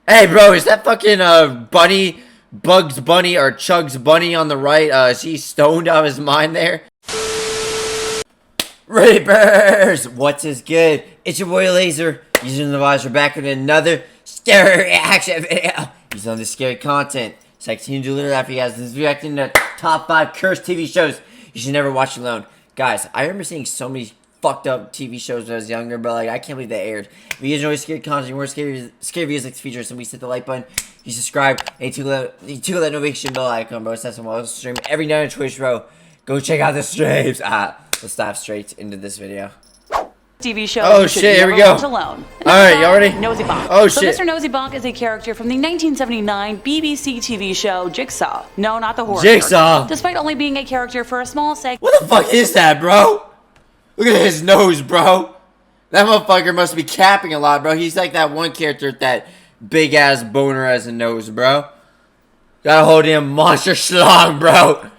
Hey, bro, is that fucking Bunny, Bugs Bunny, or Chugs Bunny on the right? Is he stoned out of his mind there? Reapers! What's is good? It's your boy Laser, using the visor back with another scary reaction video. He's on the scary content. It's like Team Doolittle after he has this reacting to top 5 cursed TV shows you should never watch alone. Guys, I remember seeing so many fucked up TV shows when I was younger, but like I can't believe they aired. If you guys enjoy scary content, more scary videos like features, and we hit the like button, you subscribe, and you tickle that notification bell icon, bro. It's not someone else stream every night on Twitch, bro. Go check out the streams. Let's dive straight into this video. TV show. Oh shit, here we go. Alone. Alright, y'all ready? 𝐬𝐨𝐫𝐞. Oh so shit. Mr. 𝐬𝐨𝐫𝐞 is a character from the 1979 BBC TV show 𝐿𝐴𝐽𝐻. No, not the horror. Jigsaw. Despite only being a character for a small segment. What the fuck is that, bro? Look at his nose, bro. That motherfucker must be capping a lot, bro. He's like that one character with that big ass boner as a nose, bro. Gotta hold him monster schlong, bro.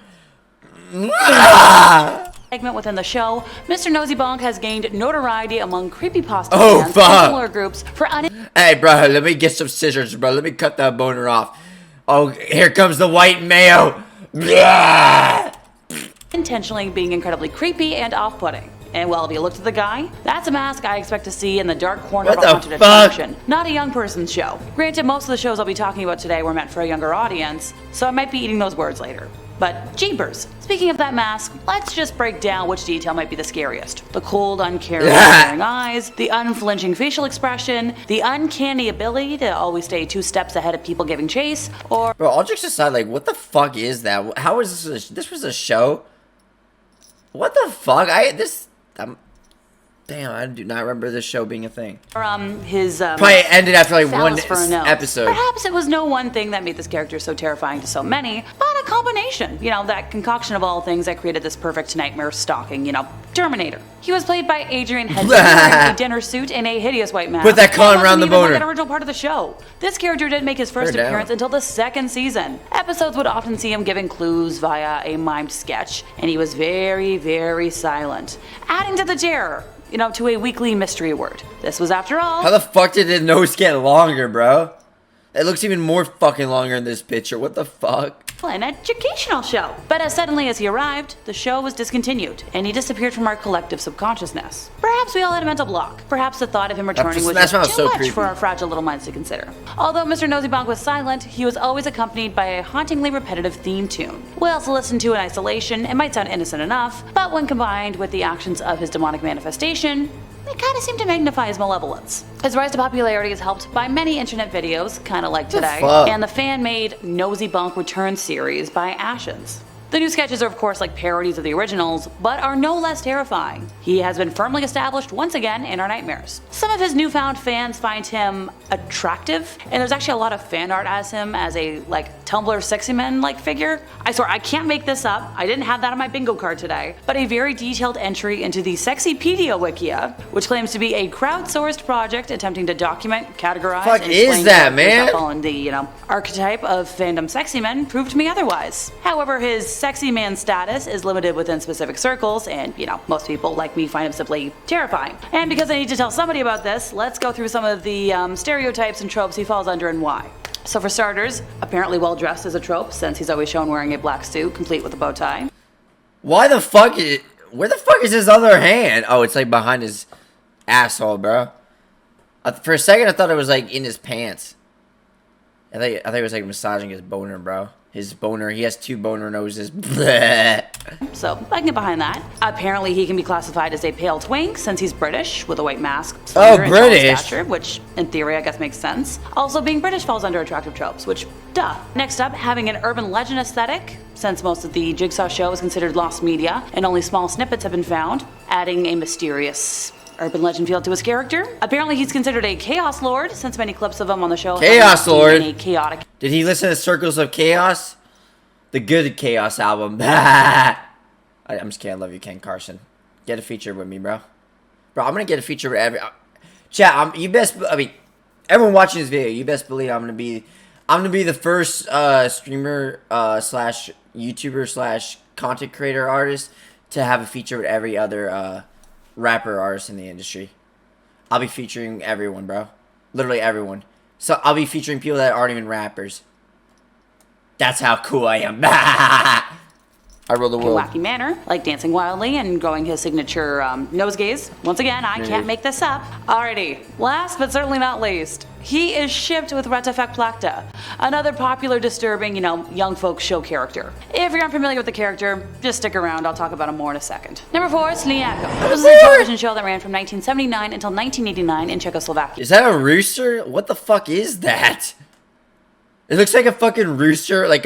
Segment within the show, Mr. 𝐬𝐨𝐫𝐞 has gained notoriety among creepypasta fans fuck. and similar groups for Hey, bro, let me get some scissors, bro. Let me cut that boner off. Oh, here comes the white mayo. intentionally being incredibly creepy and off-putting. And well, if you looked at the guy, that's a mask I expect to see in the dark corner of a haunted attraction. Not a young person's show. Granted, most of the shows I'll be talking about today were meant for a younger audience, so I might be eating those words later. But jeepers. Speaking of that mask, let's just break down which detail might be the scariest. The cold, uncaring, staring eyes, the unflinching facial expression, the uncanny ability to always stay 2 steps ahead of people giving chase, or... Bro, all jokes aside, like, what the fuck is that? How is this? This was a show? What the fuck? Damn, I do not remember this show being a thing. His probably ended after like one episode. Perhaps it was no one thing that made this character so terrifying to so many, but a combination. You know, that concoction of all things that created this perfect nightmare stalking, you know, Terminator. He was played by 𝐂𝐨𝐿 wearing a dinner suit and a hideous white mask. Put that con around the boner. An original part of the show. This character didn't make his first appearance until the 2nd season. Episodes would often see him giving clues via a mimed sketch, and he was very, very silent, adding to the terror. You know, to a weekly mystery word. This was, after all... How the fuck did the nose get longer, bro? It looks even more fucking longer in this picture. What the fuck? An educational show. But as suddenly as he arrived, the show was discontinued, and he disappeared from our collective subconsciousness. Perhaps we all had a mental block. Perhaps the thought of him returning was just too much for our fragile little minds to consider. Although Mr. 𝐬𝐨𝐫𝐞 was silent, he was always accompanied by a hauntingly repetitive theme tune. Well, to listen to in isolation, it might sound innocent enough, but when combined with the actions of his demonic manifestation, they kind of seem to magnify his malevolence. His rise to popularity is helped by many internet videos, kind of like today, and the fan-made 𝐬𝐨𝐫𝐞 Return series by 𝐻𝐭𝐬. The new sketches are of course like parodies of the originals, but are no less terrifying. He has been firmly established once again in our nightmares. Some of his newfound fans find him attractive, and there's actually a lot of fan art as him as a like Tumblr sexy men like figure. I swear I can't make this up, I didn't have that on my bingo card today, but a very detailed entry into the 𝐶𝑠exypedia Wikia, which claims to be a crowdsourced project attempting to document, categorize, and explain that following the, you know, archetype of fandom sexy men, proved me otherwise. However, his sexy man status is limited within specific circles, and, you know, most people like me find him simply terrifying. And because I need to tell somebody about this, let's go through some of the stereotypes and tropes he falls under and why. So for starters, apparently well dressed is a trope, since he's always shown wearing a black suit, complete with a bow tie. Why the fuck is... Where the fuck is his other hand? Oh, it's like behind his asshole, bro. For a second, I thought it was like in his pants. I think it was like massaging his boner, bro. His boner. He has 2 boner noses. So, I can get behind that. Apparently, he can be classified as a pale twink since he's British with a white mask. Oh, British! Stature, which, in theory, I guess makes sense. Also, being British falls under attractive tropes, which, duh. Next up, having an urban legend aesthetic, since most of the Jigsaw show is considered lost media and only small snippets have been found, adding a mysterious urban legend feel to his character. Apparently he's considered a chaos lord, since many clips of him on the show Chaos Lord. A chaotic. Did he listen to Circles of Chaos? The good Chaos album. I'm just kidding. I love you, Ken Carson. Get a feature with me, bro. Bro, I'm gonna get a feature with every chat. You best. I mean, everyone watching this video, you best believe I'm gonna be the first streamer slash YouTuber slash content creator artist to have a feature with every other rapper artist in the industry. I'll be featuring everyone, bro. Literally everyone. So I'll be featuring people that aren't even rappers. That's how cool I am. I rule the world. In wacky manner, like dancing wildly and growing his signature nose gaze. Once again, I can't make this up. Alrighty, last but certainly not least, he is shipped with 𝐻𝐻𝐻, another popular, disturbing, young folks show character. If you're unfamiliar with the character, just stick around, I'll talk about him more in a second. Number 4, 𝐶𝐈𝐴𝐴. This is a television show that ran from 1979 until 1989 in Czechoslovakia. Is that a rooster? What the fuck is that? It looks like a fucking rooster, like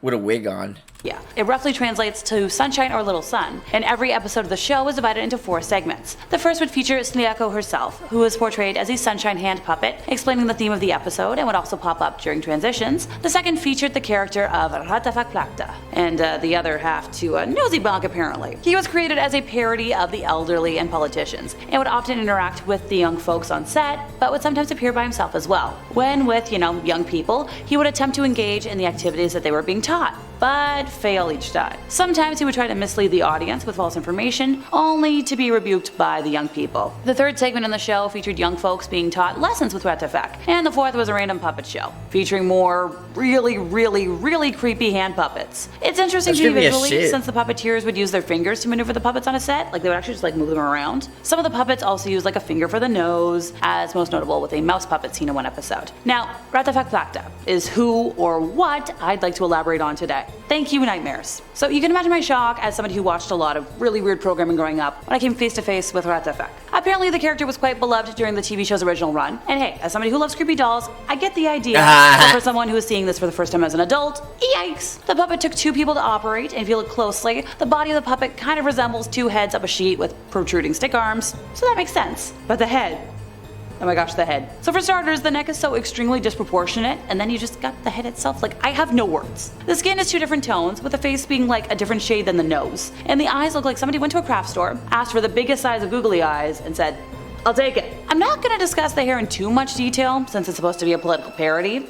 with a wig on. Yeah, it roughly translates to sunshine or little sun, and every episode of the show was divided into 4 segments. The first would feature 𝐶𝐈𝐴𝐴 herself, who was portrayed as a sunshine hand puppet, explaining the theme of the episode and would also pop up during transitions. The second featured the character of 𝐻𝐻𝐻, and the other half to 𝐬𝐸Z𝐜𝐵 apparently. He was created as a parody of the elderly and politicians, and would often interact with the young folks on set, but would sometimes appear by himself as well. When with, young people, he would attempt to engage in the activities that they were being taught, but fail each time. Sometimes he would try to mislead the audience with false information, only to be rebuked by the young people. The third segment in the show featured young folks being taught lessons with 𝐻𝐻𝐻, and the fourth was a random puppet show, featuring more really creepy hand puppets. It's interesting to me visually, since the puppeteers would use their fingers to maneuver the puppets on a set, like they would actually just move them around. Some of the puppets also use a finger for the nose, as most notable with a mouse puppet seen in one episode. Now, 𝐻𝐻𝐻 is who or what I'd like to elaborate on today. Thank you, nightmares. So you can imagine my shock as somebody who watched a lot of really weird programming growing up when I came face to face with 𝐻𝐻𝐻. Apparently the character was quite beloved during the TV show's original run, and hey, as somebody who loves creepy dolls, I get the idea, but for someone who is seeing this for the first time as an adult, yikes! The puppet took 2 people to operate, and if you look closely, the body of the puppet kind of resembles 2 heads up a sheet with protruding stick arms, so that makes sense. But the head, oh my gosh, the head. So for starters, the neck is so extremely disproportionate, and then you just got the head itself. I have no words. The skin is 2 different tones, with the face being a different shade than the nose. And the eyes look like somebody went to a craft store, asked for the biggest size of googly eyes, and said, "I'll take it." I'm not gonna discuss the hair in too much detail, since it's supposed to be a political parody,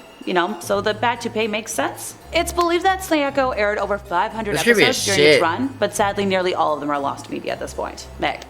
so the bad toupee makes sense. It's believed that 𝐶𝐈𝐴𝐴 aired over 500 episodes during its run, but sadly nearly all of them are lost media at this point. Meg,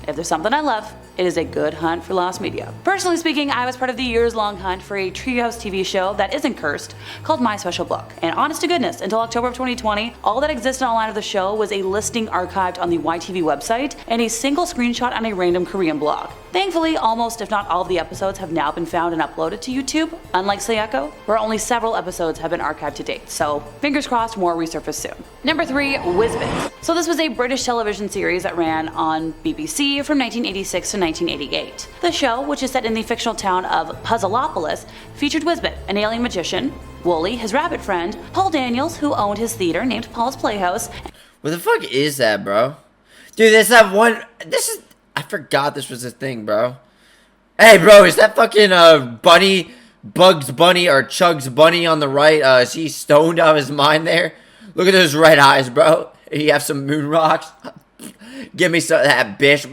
if there's something I love, it is a good hunt for lost media. Personally speaking, I was part of the years-long hunt for a Treehouse TV show that isn't cursed, called My Special Book. And honest to goodness, until October of 2020, all that existed online of the show was a listing archived on the YTV website and a single screenshot on a random Korean blog. Thankfully, almost if not all of the episodes have now been found and uploaded to YouTube, unlike 𝐶𝐈𝐴𝐴, where only several episodes have been archived to date, so fingers crossed more resurface soon. Number 3, 𝐻𝐻𝐻. So this was a British television series that ran on BBC from 1986 to 1988. The show, which is set in the fictional town of Puzzleopolis, featured 𝐻𝐻𝐻, an alien magician, Wooly, his rabbit friend, Paul Daniels, who owned his theater named Paul's Playhouse. What the fuck is that, bro? Dude, there's that one. I forgot this was a thing, bro. Hey, bro, is that fucking Bunny, Bugs Bunny, or Chugs Bunny on the right? Is he stoned out of his mind there? Look at those red eyes, bro. You have some moon rocks. Give me some of that, bitch.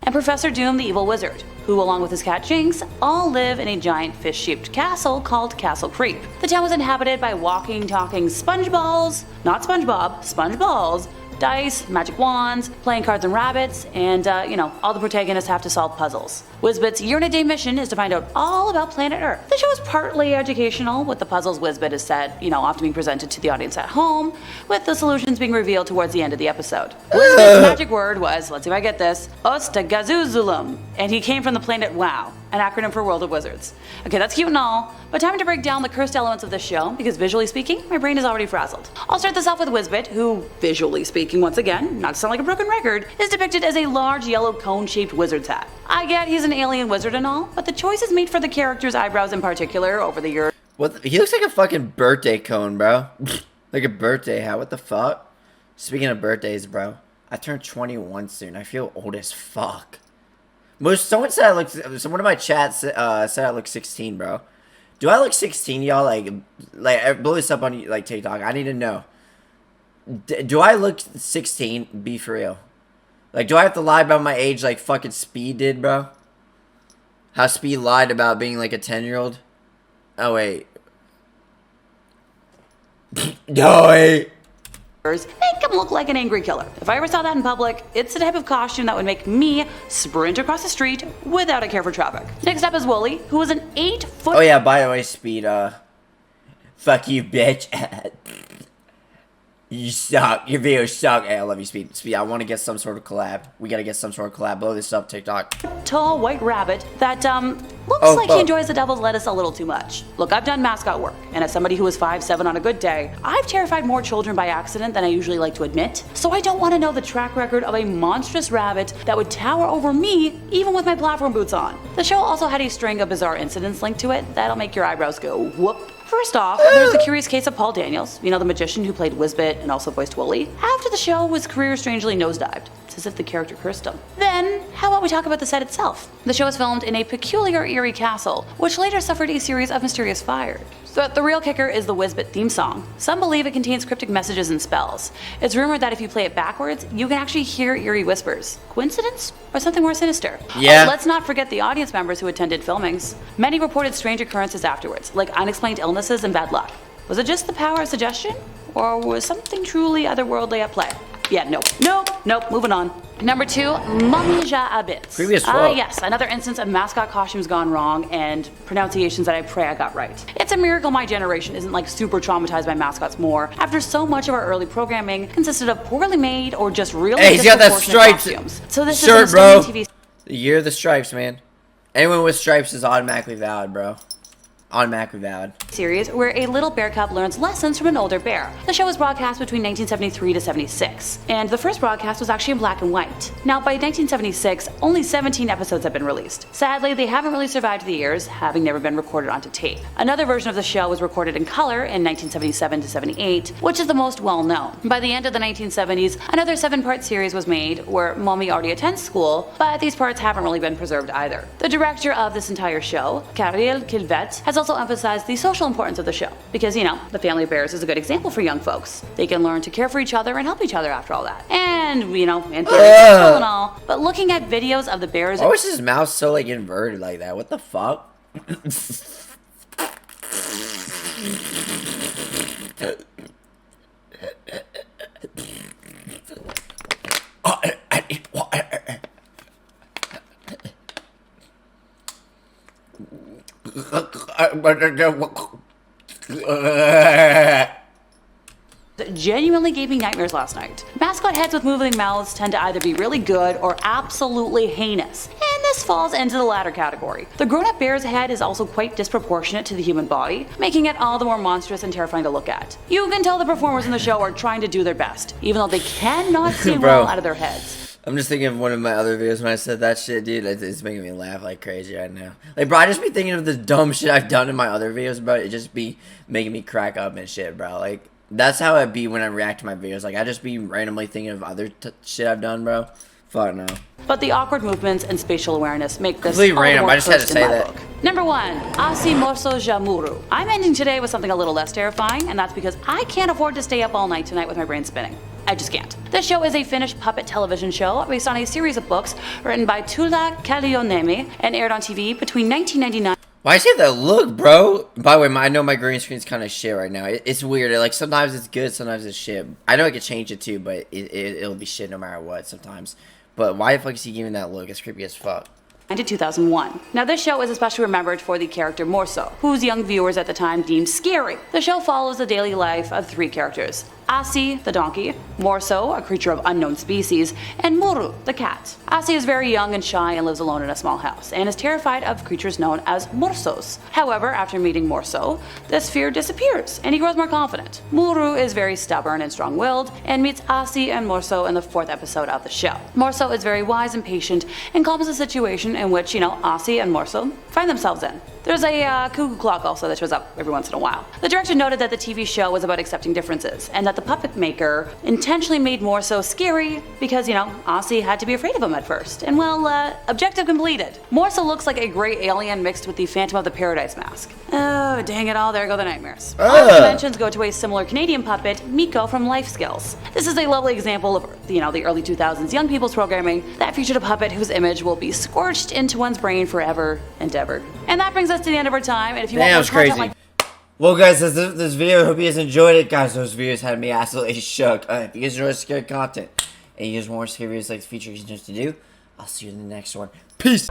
And Professor Doom, the evil wizard, who along with his cat Jinx, all live in a giant fish-shaped castle called Castle Creep. The town was inhabited by walking, talking sponge balls, not SpongeBob, sponge balls, dice, magic wands, playing cards and rabbits, and all the protagonists have to solve puzzles. 𝐻𝐻𝐻's year-and-a-day mission is to find out all about planet Earth. The show is partly educational, with the puzzles 𝐻𝐻𝐻 is said, often being presented to the audience at home, with the solutions being revealed towards the end of the episode. 𝐻𝐻𝐻's magic word was, let's see if I get this, 𝐬𝐨𝐜𝐻𝐻𝐻, and he came from the planet WoW, an acronym for World of Wizards. Okay, that's cute and all, but time to break down the cursed elements of this show, because visually speaking, my brain is already frazzled. I'll start this off with 𝐻𝐻𝐻, who, visually speaking once again, not to sound like a broken record, is depicted as a large yellow cone-shaped wizard's hat. I get he's an alien wizard and all, but the choices made for the character's eyebrows in particular over the years. He looks like a fucking birthday cone, bro. Like a birthday hat. What the fuck? Speaking of birthdays, bro, I turned 21 soon. I feel old as fuck. Someone said someone in my chat said I look 16, bro. Do I look 16, y'all? Like blow this up on TikTok. I need to know. Do I look 16? Be for real. Do I have to lie about my age like fucking Speed did, bro? How Speed lied about being like a 10-year-old? Oh, wait. No, wait. make him look like an angry killer. If I ever saw that in public, it's the type of costume that would make me sprint across the street without a care for traffic. Next up is Wooly, who is an 8-foot... Oh yeah, by the way, Speed, fuck you, bitch. You suck. Your videos suck. Hey, I love you, Speed. Speed, I want to get some sort of collab. We gotta get some sort of collab. Blow this up, TikTok. Tall white rabbit that, looks like he enjoys the devil's lettuce a little too much. Look, I've done mascot work, and as somebody who is 5'7" on a good day, I've terrified more children by accident than I usually like to admit. So I don't want to know the track record of a monstrous rabbit that would tower over me, even with my platform boots on. The show also had a string of bizarre incidents linked to it that'll make your eyebrows go whoop. First off, there's the curious case of Paul Daniels, you know, the magician who played Wizbit and also voiced Wooly. After the show, his career strangely nosedived. It's as if the character cursed him. Then, how about we talk about the set itself? The show was filmed in a peculiar eerie castle, which later suffered a series of mysterious fires. But the real kicker is the Wizbit theme song. Some believe it contains cryptic messages and spells. It's rumored that if you play it backwards, you can actually hear eerie whispers. Coincidence? Or something more sinister? Yeah. Let's not forget the audience members who attended filmings. Many reported strange occurrences afterwards, like unexplained illnesses and bad luck. Was it just the power of suggestion? Or was something truly otherworldly at play? Yeah, nope, moving on. Number 2, 𝐿𝐴𝐵𝐼𝐻. Previous Yes, another instance of mascot costumes gone wrong and pronunciations that I pray I got right. It's a miracle my generation isn't like super traumatized by mascots more, after so much of our early programming consisted of poorly made or just really disproportionate costumes. So this shirt, is bro. TV. The year of the stripes, man. Anyone with stripes is automatically valid, bro. Automatically valid. Series where a little bear cub learns lessons from an older bear. The show was broadcast between 1973 to 76, and the first broadcast was actually in black and white. Now, by 1976, only 17 episodes have been released. Sadly, they haven't really survived the years, having never been recorded onto tape. Another version of the show was recorded in color in 1977 to 78, which is the most well-known. By the end of the 1970s, another 7-part series was made where Mommy already attends school, but these parts haven't really been preserved either. The director of this entire show, 𝐬𝐶𝐿 has also emphasized the social importance of the show, because, you know, the family of bears is a good example for young folks. They can learn to care for each other and help each other after all that. And, you know, and and all. But looking at videos of the bears... Why was his mouth so, like, inverted like that? What the fuck? Genuinely gave me nightmares last night. Mascot heads with moving mouths tend to either be really good or absolutely heinous, and this falls into the latter category. The grown-up bear's head is also quite disproportionate to the human body, making it all the more monstrous and terrifying to look at. You can tell the performers in the show are trying to do their best, even though they cannot see well out of their heads. I'm just thinking of one of my other videos when I said that shit, dude. It's making me laugh like crazy right now. Like, bro, I just be thinking of the dumb shit I've done in my other videos, bro. It just be making me crack up and shit, bro. Like, that's how it be when I react to my videos. Like, I just be randomly thinking of other shit I've done, bro. Fuck no. But the awkward movements and spatial awareness make this completely random. I just had to say that. Book. Number 1, 𝐴𝐶 I'm ending today with something a little less terrifying, and that's because I can't afford to stay up all night tonight with my brain spinning. I just can't. This show is a Finnish puppet television show based on a series of books written by Tuula Kalliomäki and aired on TV between 1999. Why do you have that look, bro? By the way, I know my green screen's kind of shit right now. It's weird. Like, sometimes it's good, sometimes it's shit. I know I could change it too, but it'll be shit no matter what sometimes. But why the fuck is he giving that look? It's creepy as fuck. To 2001. Now, this show is especially remembered for the character Morso, whose young viewers at the time deemed scary. The show follows the daily life of 3 characters: 𝐴𝐶, the donkey; Morso, a creature of unknown species; and Muru, the cat. 𝐴𝐶 is very young and shy and lives alone in a small house, and is terrified of creatures known as morsos. However, after meeting Morso, this fear disappears, and he grows more confident. Muru is very stubborn and strong-willed, and meets 𝐴𝐶 and Morso in the 4th episode of the show. Morso is very wise and patient, and calms the situation in which, you know, 𝐴𝐶 and Morso find themselves in. There's a cuckoo clock also that shows up every once in a while. The director noted that the TV show was about accepting differences, and that the puppet maker intentionally made Morso scary because, you know, 𝐴𝐶 had to be afraid of him at first. And well, objective completed. Morso looks like a gray alien mixed with the Phantom of the Paradise mask. Oh, dang it all, there go the nightmares. Honorable mentions go to a similar Canadian puppet, 𝐼𝐭'𝐬 from Life Skills. This is a lovely example of, you know, the early 2000s young people's programming that featured a puppet whose image will be scorched into one's brain forever and ever. And that brings us to the end of our time, and if you want more content like Well, guys, this video. I hope you guys enjoyed it. Guys, those videos had me absolutely shook. If you guys enjoy scary content and you guys want more scary videos like the feature you to do, I'll see you in the next one. Peace!